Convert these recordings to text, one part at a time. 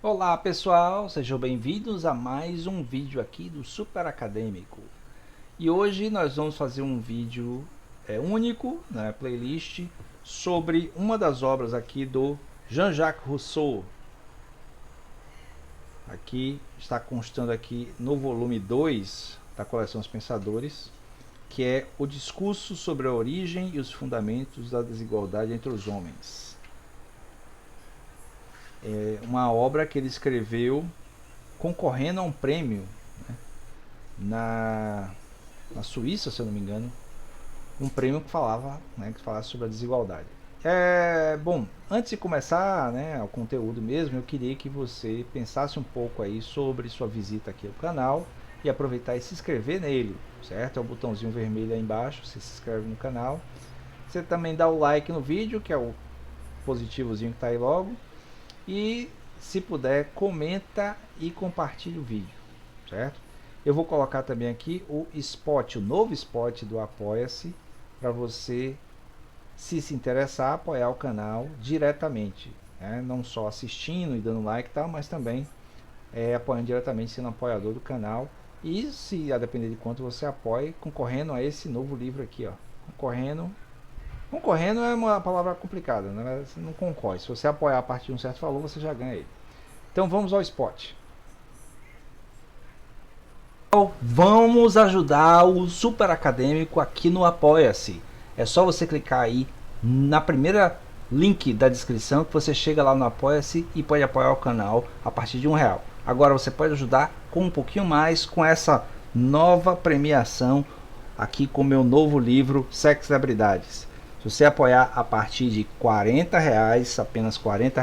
Olá pessoal, sejam bem-vindos a mais um vídeo aqui do Super Acadêmico. E hoje nós vamos fazer um vídeo único na playlist sobre uma das obras aqui do Jean-Jacques Rousseau. Aqui está constando aqui no volume 2 da coleção Os Pensadores, que é o discurso sobre a origem e os fundamentos da desigualdade entre os homens. É uma obra que ele escreveu concorrendo a um prêmio, né, na Suíça, se eu não me engano, um prêmio que falava, né, que falava sobre a desigualdade. Bom, antes de começar, né, o conteúdo mesmo, eu queria que você pensasse um pouco aí sobre sua visita aqui ao canal e aproveitar e se inscrever nele, certo? É o botãozinho vermelho aí embaixo, você se inscreve no canal. Você também dá o like no vídeo, que é o positivozinho que está aí logo. E se puder, comenta e compartilha o vídeo, certo? Eu vou colocar também aqui o spot, o novo spot do Apoia-se, para você, se interessar, apoiar o canal diretamente, né? Não só assistindo e dando like e tal, mas também apoiando diretamente, sendo apoiador do canal. E se a depender de quanto você apoie, concorrendo a esse novo livro aqui, ó. Concorrendo é uma palavra complicada, né? Você não concorre. Se você apoiar a partir de um certo valor, você já ganha ele. Então vamos ao spot. Vamos ajudar o Super Acadêmico aqui no Apoia-se. É só você clicar aí na primeira link da descrição que você chega lá no Apoia-se e pode apoiar o canal a partir de R$ 1. Agora você pode ajudar com um pouquinho mais com essa nova premiação aqui com o meu novo livro Sexo e Celebridades. Se você apoiar a partir de R$ 40, apenas R$ 40,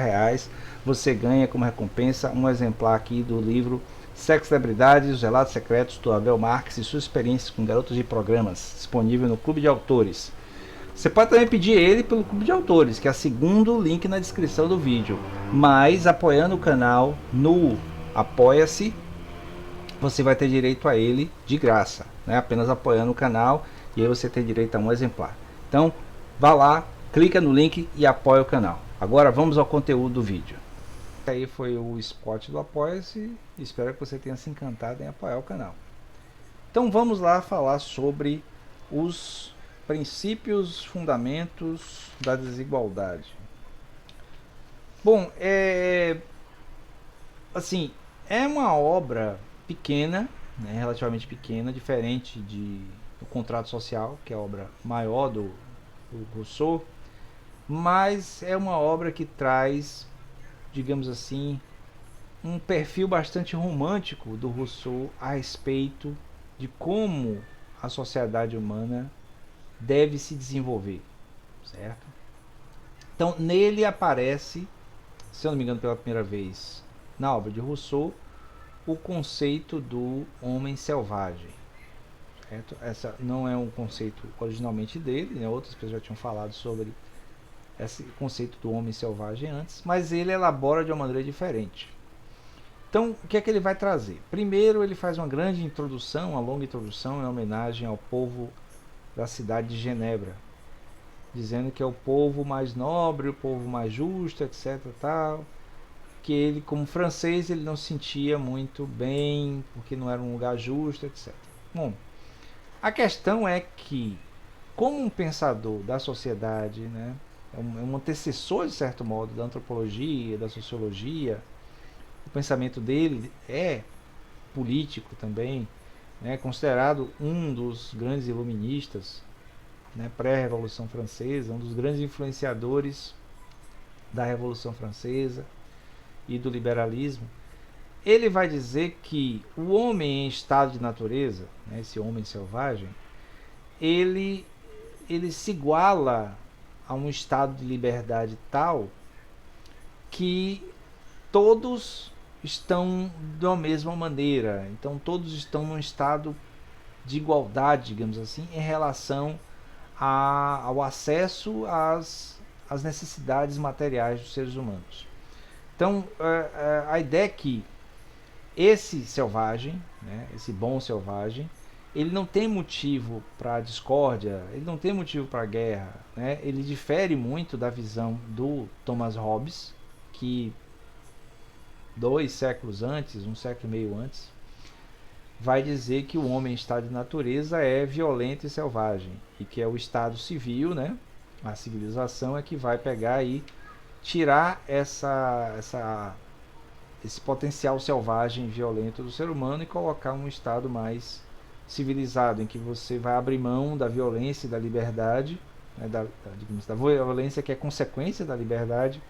você ganha como recompensa um exemplar aqui do livro Sexo e Celebridades, os relatos secretos do Abel Marques e suas experiências com garotos de programas, disponível no Clube de Autores. Você pode também pedir ele pelo Clube de Autores, que é o segundo link na descrição do vídeo. Mas apoiando o canal no Apoia-se, você vai ter direito a ele de graça, né? Apenas apoiando o canal e aí você tem direito a um exemplar. Então, vá lá, clica no link e apoia o canal. Agora vamos ao conteúdo do vídeo. Aí foi o spot do Apoia-se. Espero que você tenha se encantado em apoiar o canal. Então vamos lá falar sobre os princípios, fundamentos da desigualdade. Bom, assim, é uma obra pequena, né, relativamente pequena, diferente do Contrato Social, que é a obra maior do Rousseau, mas é uma obra que traz, digamos assim, um perfil bastante romântico do Rousseau a respeito de como a sociedade humana deve se desenvolver, certo? Então, nele aparece, se eu não me engano pela primeira vez, na obra de Rousseau, o conceito do homem selvagem. Certo? Essa não é um conceito originalmente dele, né? Outras pessoas já tinham falado sobre esse conceito do homem selvagem antes, mas ele elabora de uma maneira diferente. Então, o que é que ele vai trazer? Primeiro, ele faz uma grande introdução, uma longa introdução em homenagem ao povo da cidade de Genebra, dizendo que é o povo mais nobre, o povo mais justo, etc. Tal, que ele, como francês, ele não se sentia muito bem, porque não era um lugar justo, etc. Bom, a questão é que, como um pensador da sociedade, né, é um antecessor, de certo modo, da antropologia, da sociologia, o pensamento dele é político também, né, considerado um dos grandes iluministas, né, pré-revolução francesa, um dos grandes influenciadores da Revolução Francesa e do liberalismo. Ele vai dizer que o homem em estado de natureza, né, esse homem selvagem, ele, ele se iguala a um estado de liberdade tal que todos estão da mesma maneira. Então todos estão num estado de igualdade, digamos assim, em relação ao acesso às necessidades materiais dos seres humanos. Então a ideia é que esse selvagem, né, esse bom selvagem, ele não tem motivo para discórdia, ele não tem motivo para guerra, né? Ele difere muito da visão do Thomas Hobbes, que 2 séculos antes, 1 século e meio antes, vai dizer que o homem em estado de natureza é violento e selvagem, e que é o estado civil, né? A civilização é que vai pegar e tirar esse potencial selvagem e violento do ser humano e colocar um estado mais civilizado, em que você vai abrir mão da violência e da liberdade, né, da violência que é consequência da liberdade,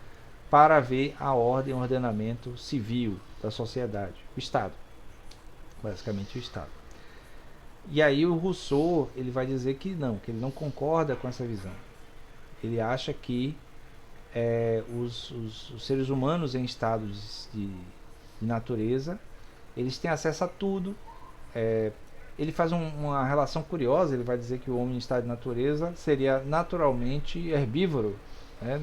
para haver a ordem e o ordenamento civil da sociedade, o Estado, basicamente o Estado. E aí o Rousseau ele vai dizer que ele não concorda com essa visão. Ele acha que os seres humanos em estados de natureza, eles têm acesso a tudo. Ele faz uma relação curiosa, ele vai dizer que o homem em estado de natureza seria naturalmente herbívoro, né?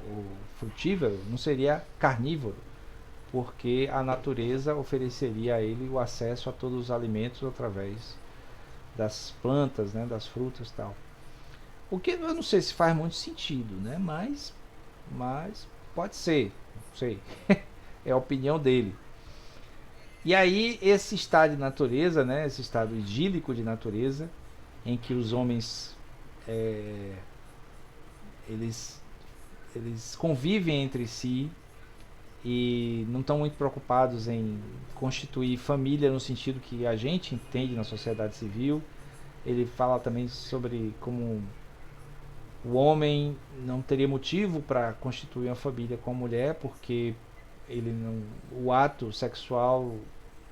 O frutífero não seria carnívoro, porque a natureza ofereceria a ele o acesso a todos os alimentos através das plantas, né? Das frutas e tal. O que eu não sei se faz muito sentido, né? Mas pode ser, não sei. É a opinião dele. E aí esse estado de natureza, né, esse estado idílico de natureza, em que os homens eles, eles convivem entre si e não estão muito preocupados em constituir família no sentido que a gente entende na sociedade civil. Ele fala também sobre como o homem não teria motivo para constituir uma família com a mulher, porque o ato sexual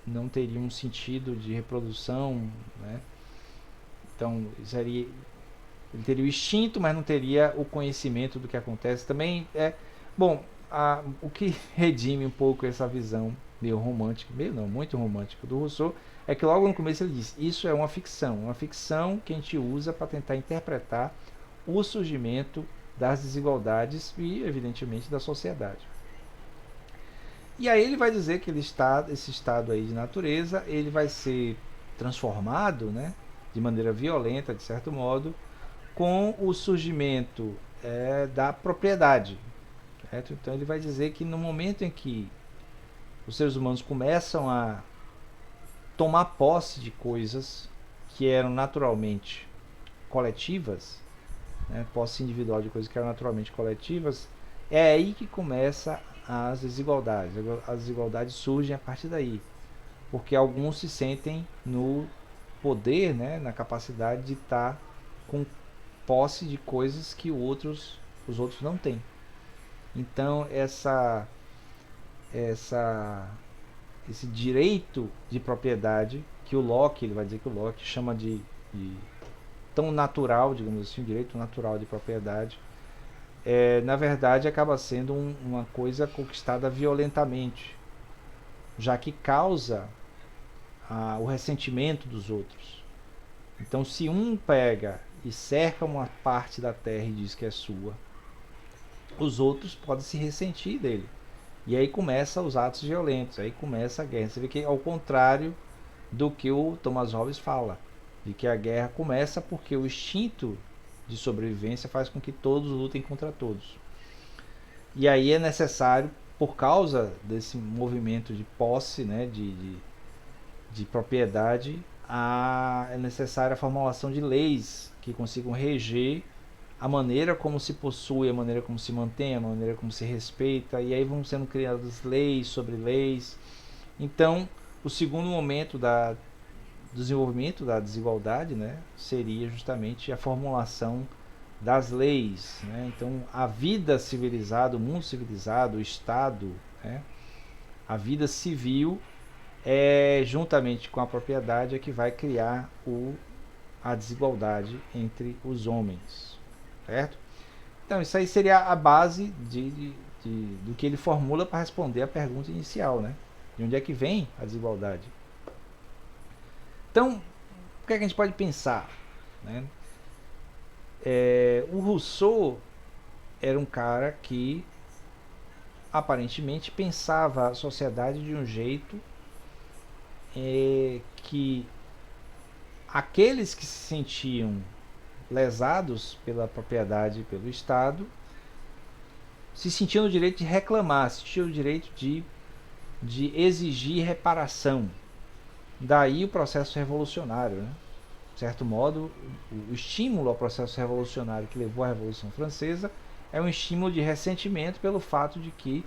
não teria um sentido de reprodução, né? Então ele teria o instinto, mas não teria o conhecimento do que acontece. Também o que redime um pouco essa visão meio romântica, meio não, muito romântica do Rousseau, é que logo no começo ele diz: isso é uma ficção que a gente usa para tentar interpretar o surgimento das desigualdades e, evidentemente, da sociedade. E aí ele vai dizer que esse estado aí de natureza, ele vai ser transformado, né, de maneira violenta, de certo modo, com o surgimento da propriedade. Certo? Então ele vai dizer que no momento em que os seres humanos começam a tomar posse de coisas que eram naturalmente coletivas, né, posse individual de coisas que eram naturalmente coletivas, é aí que começa as desigualdades. As desigualdades surgem a partir daí, porque alguns se sentem no poder, né, na capacidade de estar com posse de coisas que os outros não têm. Então esse direito de propriedade que ele vai dizer que o Locke chama de tão natural, digamos assim, o direito natural de propriedade, na verdade acaba sendo uma coisa conquistada violentamente, já que causa o ressentimento dos outros. Então, se um pega e cerca uma parte da terra e diz que é sua, os outros podem se ressentir dele. E aí começam os atos violentos, aí começa a guerra. Você vê que é ao contrário do que o Thomas Hobbes fala, de que a guerra começa porque o instinto de sobrevivência faz com que todos lutem contra todos. E aí é necessário, por causa desse movimento de posse, né, de propriedade, é necessária a formulação de leis que consigam reger a maneira como se possui, a maneira como se mantém, a maneira como se respeita, e aí vão sendo criadas leis sobre leis. Então, o segundo momento do desenvolvimento da desigualdade, né, seria justamente a formulação das leis, né? Então, a vida civilizada, o mundo civilizado, o Estado, né, a vida civil, juntamente com a propriedade, é que vai criar a desigualdade entre os homens, certo? Então, isso aí seria a base do que ele formula para responder a pergunta inicial, né? De onde é que vem a desigualdade? Então, o que é que a gente pode pensar, né? O Rousseau era um cara que aparentemente pensava a sociedade de um jeito que aqueles que se sentiam lesados pela propriedade e pelo Estado se sentiam no direito de reclamar, se sentiam o direito de de exigir reparação. Daí o processo revolucionário, né? De certo modo, o estímulo ao processo revolucionário que levou à Revolução Francesa é um estímulo de ressentimento pelo fato de que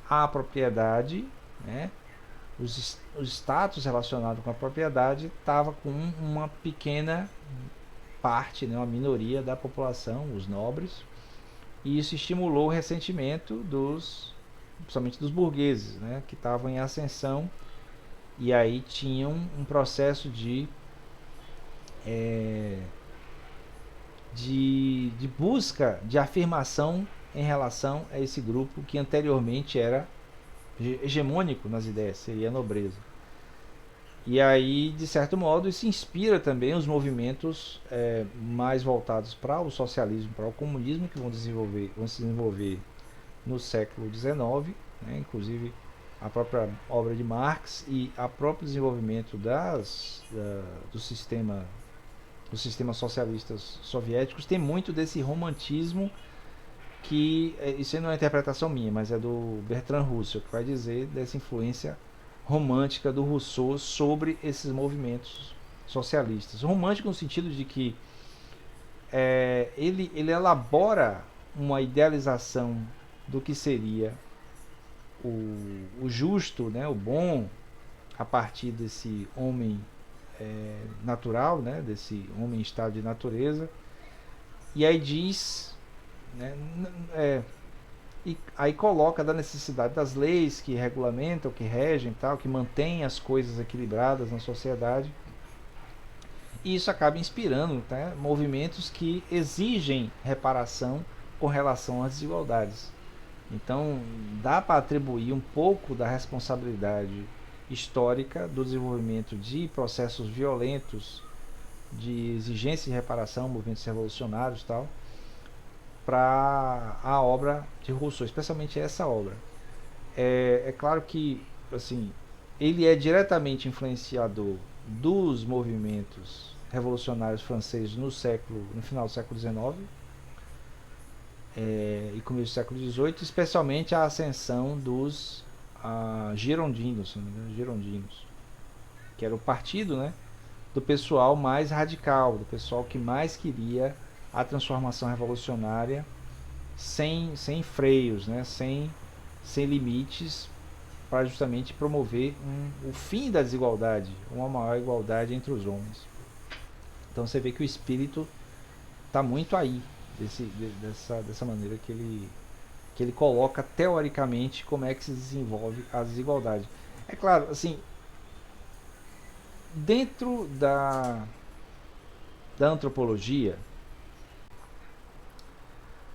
a propriedade, né, os status relacionados com a propriedade estava com uma pequena parte, né, uma minoria da população, os nobres, e isso estimulou o ressentimento principalmente dos burgueses, né, que estavam em ascensão e aí tinham um processo de busca de afirmação em relação a esse grupo que anteriormente era hegemônico nas ideias, seria a nobreza. E aí, de certo modo, isso inspira também os movimentos mais voltados para o socialismo, para o comunismo, que vão se desenvolver no século XIX, né? Inclusive a própria obra de Marx e o próprio desenvolvimento do sistema dos sistemas socialistas soviéticos tem muito desse romantismo que, isso não é uma interpretação minha, mas é do Bertrand Russell, que vai dizer dessa influência romântica do Rousseau sobre esses movimentos socialistas. Romântico no sentido de que ele elabora uma idealização do que seria o justo, né, o bom, a partir desse homem natural, né, desse homem em estado de natureza, e aí diz, né, e aí coloca da necessidade das leis que regulamentam, que regem, tal, que mantêm as coisas equilibradas na sociedade, e isso acaba inspirando, tá, movimentos que exigem reparação com relação às desigualdades. Então dá para atribuir um pouco da responsabilidade histórica do desenvolvimento de processos violentos de exigência de reparação, movimentos revolucionários e tal, para a obra de Rousseau, especialmente essa obra. É claro que assim, ele é diretamente influenciador dos movimentos revolucionários franceses no final do século XIX e começo do século XVIII, especialmente a ascensão dos girondinos, que era o partido, né, do pessoal mais radical, do pessoal que mais queria a transformação revolucionária sem freios, né, sem limites, para justamente promover o fim da desigualdade, uma maior igualdade entre os homens. Então você vê que o espírito está muito aí, dessa maneira que ele coloca teoricamente como é que se desenvolve a desigualdade. É claro, assim, dentro da antropologia,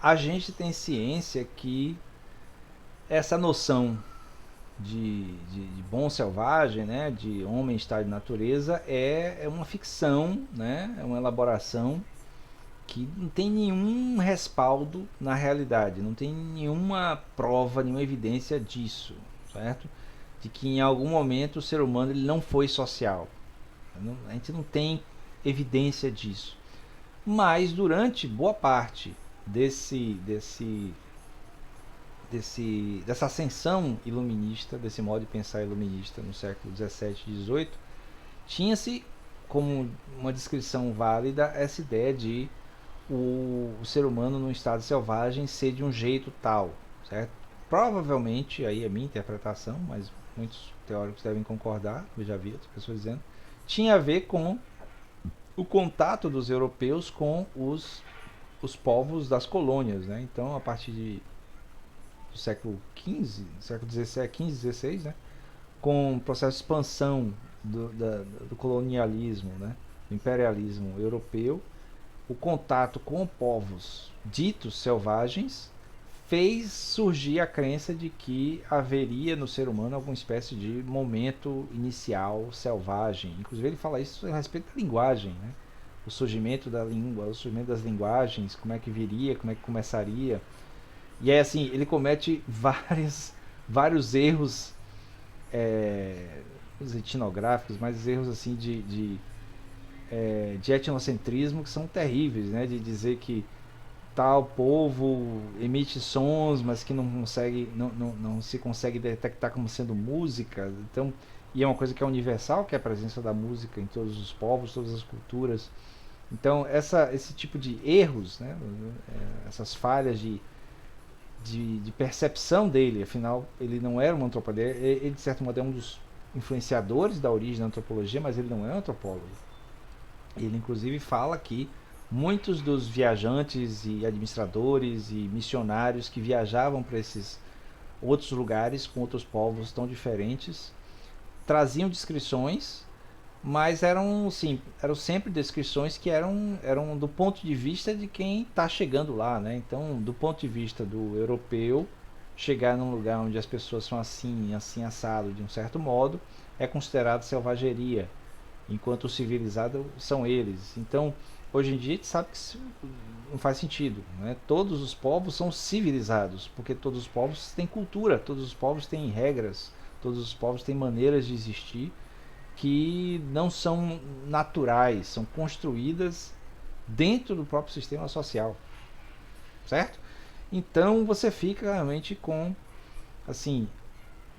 a gente tem ciência que essa noção de bom selvagem, né, de homem em estado de natureza, é uma ficção, né, é uma elaboração que não tem nenhum respaldo na realidade, não tem nenhuma prova, nenhuma evidência disso, certo? De que em algum momento o ser humano ele não foi social. A gente não tem evidência disso. Mas durante boa parte dessa ascensão iluminista, desse modo de pensar iluminista no século XVII e XVIII, tinha-se como uma descrição válida essa ideia de o ser humano num estado selvagem ser de um jeito tal, certo? Provavelmente, aí é minha interpretação, mas muitos teóricos devem concordar, eu já vi outras pessoas dizendo, tinha a ver com o contato dos europeus com os povos das colônias, né? Então, a partir do século XV, século XV, XVI, né? Com o processo de expansão do colonialismo, né? Do imperialismo europeu, o contato com povos ditos selvagens fez surgir a crença de que haveria no ser humano alguma espécie de momento inicial selvagem. Inclusive ele fala isso a respeito da linguagem, né? O surgimento da língua, o surgimento das linguagens, como é que viria, como é que começaria. E aí assim, ele comete vários erros etnográficos, mas erros assim de etnocentrismo que são terríveis, né? De dizer que tal povo emite sons, mas que não consegue, não se consegue detectar como sendo música. Então, e é uma coisa que é universal, que é a presença da música em todos os povos, todas as culturas. Então, esse tipo de erros, né, essas falhas de percepção dele, afinal, ele não era um antropólogo, ele de certo modo é um dos influenciadores da origem da antropologia, mas ele não é um antropólogo. Ele inclusive fala que muitos dos viajantes e administradores e missionários que viajavam para esses outros lugares com outros povos tão diferentes traziam descrições, mas eram, sim, eram sempre descrições que eram do ponto de vista de quem está chegando lá, né? Então, do ponto de vista do europeu, chegar num lugar onde as pessoas são assim, assim assado de um certo modo, é considerado selvageria, enquanto o civilizado são eles. Então, hoje em dia a gente sabe que isso não faz sentido, né? Todos os povos são civilizados, porque todos os povos têm cultura, todos os povos têm regras, todos os povos têm maneiras de existir que não são naturais, são construídas dentro do próprio sistema social, certo? Então você fica realmente com, assim,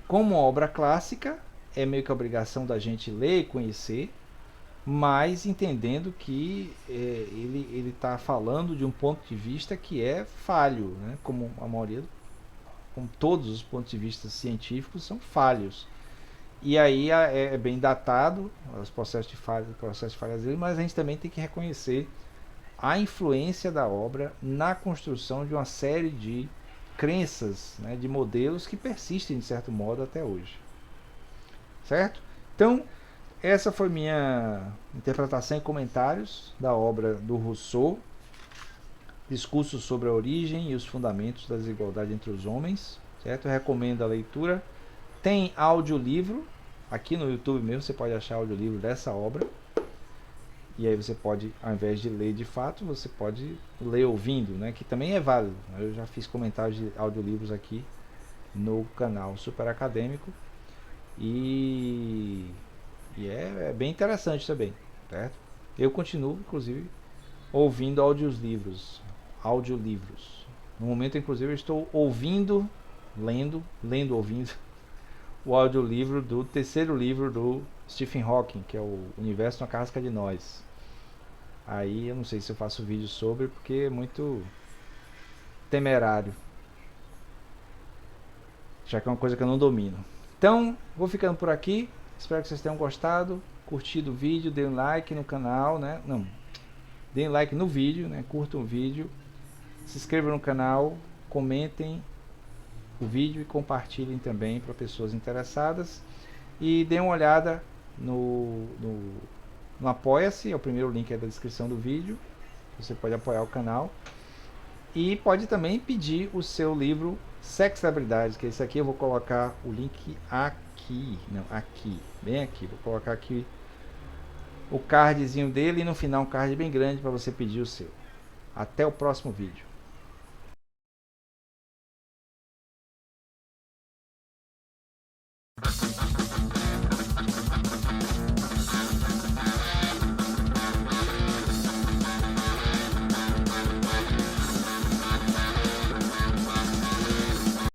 como obra clássica, é meio que a obrigação da gente ler e conhecer, mas entendendo que ele está falando de um ponto de vista que é falho, né? Como a maioria, como todos os pontos de vista científicos são falhos. E aí é bem datado os processos de falhas dele, mas a gente também tem que reconhecer a influência da obra na construção de uma série de crenças, né, de modelos que persistem de certo modo até hoje, certo? Então, essa foi minha interpretação e comentários da obra do Rousseau, Discursos sobre a Origem e os Fundamentos da Desigualdade entre os Homens, certo? Eu recomendo a leitura. Tem audiolivro, aqui no YouTube mesmo você pode achar audiolivro dessa obra. E aí você pode, ao invés de ler de fato, você pode ler ouvindo, né? Que também é válido. Eu já fiz comentários de audiolivros aqui no canal Super Acadêmico. E, é bem interessante também, certo? Eu continuo, inclusive, ouvindo audiolivros. No momento, inclusive, eu estou ouvindo, ouvindo o audiolivro do terceiro livro do Stephen Hawking, que é o Universo na Casca de Nós. Aí eu não sei se eu faço vídeo sobre, porque é muito temerário, já que é uma coisa que eu não domino. Então, vou ficando por aqui. Espero que vocês tenham gostado, curtido o vídeo, dê um like no canal, né? Não, dê um like no vídeo, né? Curtam o vídeo, se inscrevam no canal, comentem o vídeo e compartilhem também para pessoas interessadas. E dê uma olhada no Apoia-se, é o primeiro link aí da descrição do vídeo. Você pode apoiar o canal. E pode também pedir o seu livro Sexo e Habilidades, que esse aqui eu vou colocar o link aqui. Não, aqui, bem aqui. Vou colocar aqui o cardzinho dele e no final um card bem grande para você pedir o seu. Até o próximo vídeo.